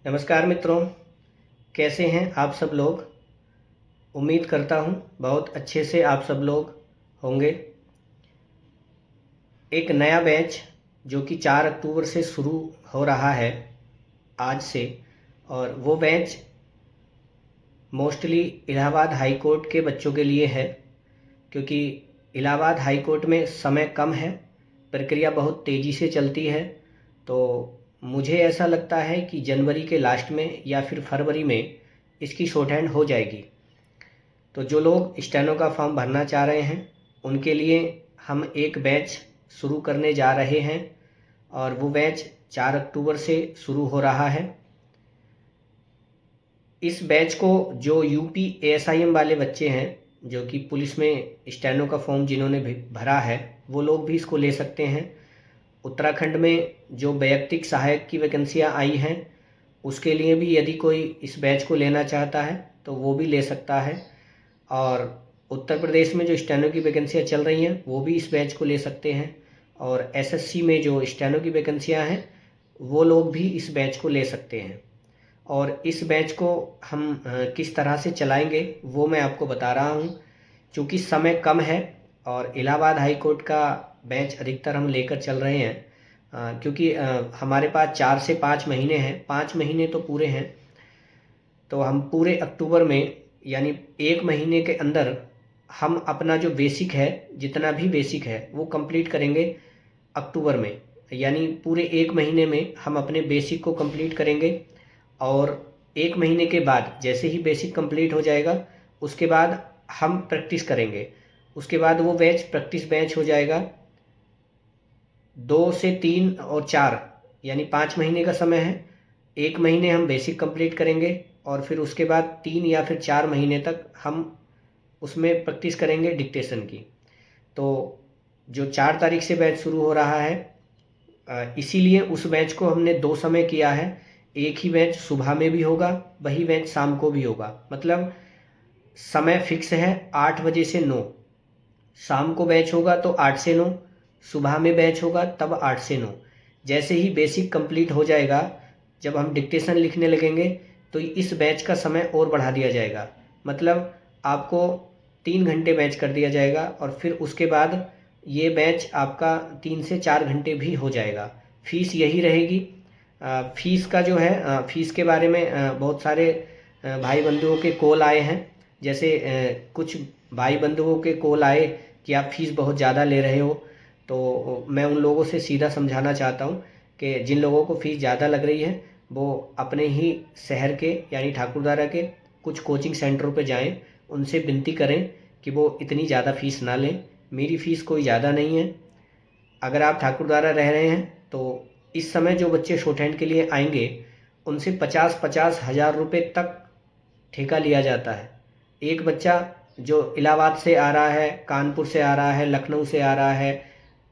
नमस्कार मित्रों, कैसे हैं आप सब लोग। उम्मीद करता हूं बहुत अच्छे से आप सब लोग होंगे। एक नया बैच जो कि 4 अक्टूबर से शुरू हो रहा है आज से, और वो batch mostly Allahabad high court के बच्चों के लिए है, क्योंकि इलाहाबाद हाई कोर्ट में समय कम है, प्रक्रिया बहुत तेज़ी से चलती है। तो मुझे ऐसा लगता है कि जनवरी के लास्ट में या फिर फरवरी में इसकी शॉर्ट हैंड हो जाएगी। तो जो लोग स्टेनो का फॉर्म भरना चाह रहे हैं उनके लिए हम एक बैच शुरू करने जा रहे हैं, और वो बैच 4 अक्टूबर से शुरू हो रहा है। इस बैच को जो यूपी एएसआईएम वाले बच्चे हैं, जो कि पुलिस में स्टेनो का फॉर्म जिन्होंने भरा है, वो लोग भी इसको ले सकते हैं। उत्तराखंड में जो वैयक्तिक सहायक की वैकेंसियाँ आई हैं उसके लिए भी यदि कोई इस बैच को लेना चाहता है तो वो भी ले सकता है। और उत्तर प्रदेश में जो स्टेनो की वैकेंसियाँ चल रही हैं वो भी इस बैच को ले सकते हैं, और एसएससी में जो स्टेनो की वैकेंसियाँ हैं वो लोग भी इस बैच को ले सकते हैं। और इस बैच को हम किस तरह से चलाएंगे वो मैं आपको बता रहा हूँ। चूँकि समय कम है और इलाहाबाद हाई कोर्ट का बैच अधिकतर हम लेकर चल रहे हैं, क्योंकि हमारे पास 4 से 5 महीने हैं, 5 महीने तो पूरे हैं। तो हम पूरे अक्टूबर में यानी 1 महीने के अंदर हम अपना जो बेसिक है, जितना भी बेसिक है वो कंप्लीट करेंगे अक्टूबर में। यानी पूरे 1 महीने में हम अपने बेसिक को कंप्लीट करेंगे, और 1 महीने के बाद जैसे ही बेसिक कंप्लीट हो जाएगा उसके बाद हम प्रैक्टिस करेंगे। उसके बाद वो बैच प्रैक्टिस बैच हो जाएगा। 2 से 3 और 4 यानी 5 महीने का समय है। 1 महीने हम बेसिक कंप्लीट करेंगे और फिर उसके बाद 3 या फिर 4 महीने तक हम उसमें प्रैक्टिस करेंगे डिक्टेशन की। तो जो 4 तारीख से बैच शुरू हो रहा है, इसीलिए उस बैच को हमने 2 समय किया है। एक ही बैच सुबह में भी होगा, वही बैच शाम को भी होगा। मतलब समय फिक्स है 8 बजे से 9। शाम को बैच होगा तो 8 से 9, सुबह में बैच होगा तब 8 से 9। जैसे ही बेसिक कंप्लीट हो जाएगा, जब हम डिक्टेशन लिखने लगेंगे तो इस बैच का समय और बढ़ा दिया जाएगा। मतलब आपको 3 घंटे बैच कर दिया जाएगा, और फिर उसके बाद ये बैच आपका 3 से 4 घंटे भी हो जाएगा। फ़ीस यही रहेगी। फ़ीस का जो है, फ़ीस के बारे में बहुत सारे भाई बंधुओं के कॉल आए हैं। जैसे कुछ भाई बंधुओं के कॉल आए कि आप फ़ीस बहुत ज़्यादा ले रहे हो, तो मैं उन लोगों से सीधा समझाना चाहता हूँ कि जिन लोगों को फ़ीस ज़्यादा लग रही है वो अपने ही शहर के यानी ठाकुरद्वारा के कुछ कोचिंग सेंटरों पे जाएं, उनसे विनती करें कि वो इतनी ज़्यादा फ़ीस ना लें। मेरी फ़ीस कोई ज़्यादा नहीं है। अगर आप ठाकुरद्वारा रह रहे हैं तो इस समय जो बच्चे शॉर्ट हैंड के लिए आएंगे उनसे 50-50 हज़ार रुपये तक ठेका लिया जाता है। एक बच्चा जो इलाहाबाद से आ रहा है, कानपुर से आ रहा है, लखनऊ से आ रहा है,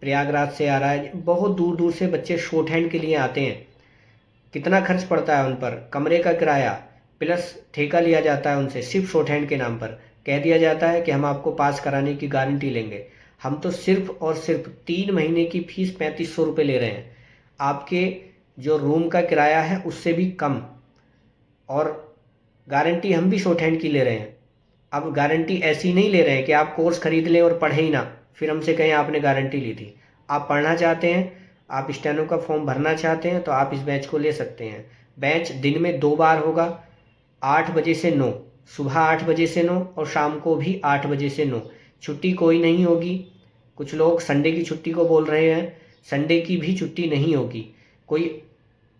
प्रयागराज से आ रहा है, बहुत दूर दूर से बच्चे शॉर्ट हैंड के लिए आते हैं। कितना खर्च पड़ता है उन पर, कमरे का किराया प्लस ठेका लिया जाता है उनसे सिर्फ शॉर्ट हैंड के नाम पर। कह दिया जाता है कि हम आपको पास कराने की गारंटी लेंगे। हम तो सिर्फ और सिर्फ 3 महीने की फ़ीस 3500 रुपये ले रहे हैं, आपके जो रूम का किराया है उससे भी कम। और गारंटी हम भी शॉर्ट हैंड की ले रहे हैं। अब गारंटी ऐसी नहीं ले रहे हैं कि आप कोर्स खरीद लें और पढ़े ही ना, फिर हमसे कहें आपने गारंटी ली थी। आप पढ़ना चाहते हैं, आप स्टेनो का फॉर्म भरना चाहते हैं तो आप इस बैच को ले सकते हैं। बैच दिन में 2 बार होगा, 8 बजे से 9, सुबह 8 बजे से 9 और शाम को भी 8 बजे से 9। छुट्टी कोई नहीं होगी। कुछ लोग संडे की छुट्टी को बोल रहे हैं, संडे की भी छुट्टी नहीं होगी। कोई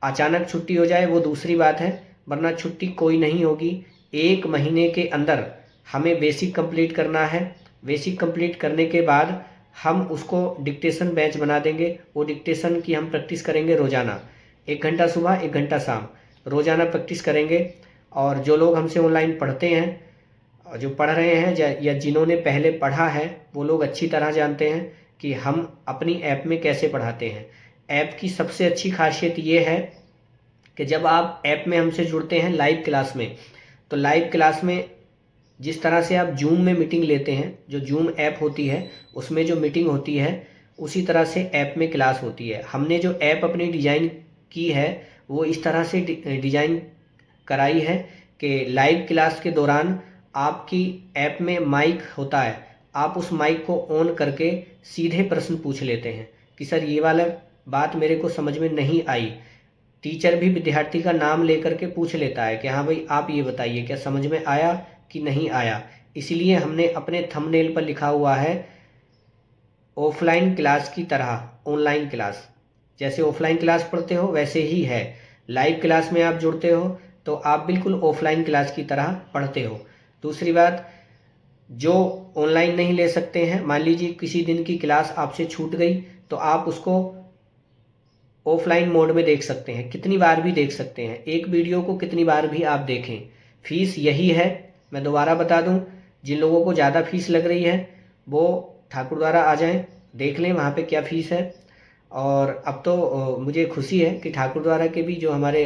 अचानक छुट्टी हो जाए वो दूसरी बात है, वरना छुट्टी कोई नहीं होगी। 1 महीने के अंदर हमें बेसिक कंप्लीट करना है। बेसिक कंप्लीट करने के बाद हम उसको डिक्टेशन बैच बना देंगे। वो डिक्टेशन की हम प्रैक्टिस करेंगे रोज़ाना, 1 घंटा सुबह 1 घंटा शाम, रोज़ाना प्रैक्टिस करेंगे। और जो लोग हमसे ऑनलाइन पढ़ते हैं, जो पढ़ रहे हैं या जिन्होंने पहले पढ़ा है, वो लोग अच्छी तरह जानते हैं कि हम अपनी ऐप में कैसे पढ़ाते हैं। ऐप की सबसे अच्छी खासियत ये है कि जब आप ऐप में हमसे जुड़ते हैं लाइव क्लास में, तो लाइव क्लास में जिस तरह से आप जूम में मीटिंग लेते हैं, जो जूम ऐप होती है उसमें जो मीटिंग होती है, उसी तरह से ऐप में क्लास होती है। हमने जो ऐप अपनी डिज़ाइन की है वो इस तरह से डिज़ाइन कराई है कि लाइव क्लास के दौरान आपकी ऐप में माइक होता है, आप उस माइक को ऑन करके सीधे प्रश्न पूछ लेते हैं कि सर ये वाला बात मेरे को समझ में नहीं आई। टीचर भी विद्यार्थी का नाम लेकर के पूछ लेता है कि हाँ भाई आप ये बताइए क्या समझ में आया कि नहीं आया। इसलिए हमने अपने थंबनेल पर लिखा हुआ है ऑफलाइन क्लास की तरह ऑनलाइन क्लास। जैसे ऑफलाइन क्लास पढ़ते हो वैसे ही है, लाइव क्लास में आप जुड़ते हो तो आप बिल्कुल ऑफलाइन क्लास की तरह पढ़ते हो। दूसरी बात, जो ऑनलाइन नहीं ले सकते हैं, मान लीजिए किसी दिन की क्लास आपसे छूट गई तो आप उसको ऑफलाइन मोड में देख सकते हैं, कितनी बार भी देख सकते हैं, एक वीडियो को कितनी बार भी आप देखें। फीस यही है, मैं दोबारा बता दूं, जिन लोगों को ज़्यादा फीस लग रही है वो ठाकुर द्वारा आ जाएं, देख लें वहाँ पे क्या फ़ीस है। और अब तो मुझे खुशी है कि ठाकुर द्वारा के भी जो हमारे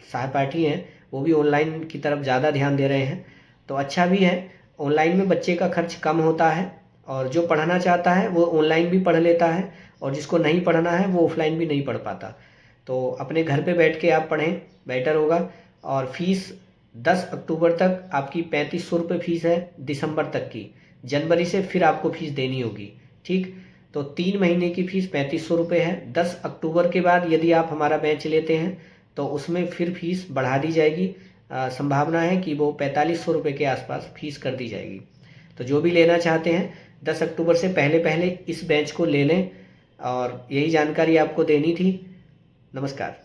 सहपाठी हैं वो भी ऑनलाइन की तरफ ज़्यादा ध्यान दे रहे हैं, तो अच्छा भी है। ऑनलाइन में बच्चे का खर्च कम होता है और जो पढ़ना चाहता है वो ऑनलाइन भी पढ़ लेता है और जिसको नहीं पढ़ना है वो ऑफलाइन भी नहीं पढ़ पाता। तो अपने घर पे बैठ के आप पढ़ें, बेटर होगा। और फीस 10 अक्टूबर तक आपकी 3500 रुपये फ़ीस है, दिसंबर तक की। जनवरी से फिर आपको फ़ीस देनी होगी, ठीक। तो 3 महीने की फ़ीस 3500 रुपये है। 10 अक्टूबर के बाद यदि आप हमारा बैच लेते हैं तो उसमें फिर फीस बढ़ा दी जाएगी, संभावना है कि वो 4500 रुपये के आसपास फीस कर दी जाएगी। तो जो भी लेना चाहते हैं 10 अक्टूबर से पहले पहले इस बैच को ले लें, और यही जानकारी आपको देनी थी। नमस्कार।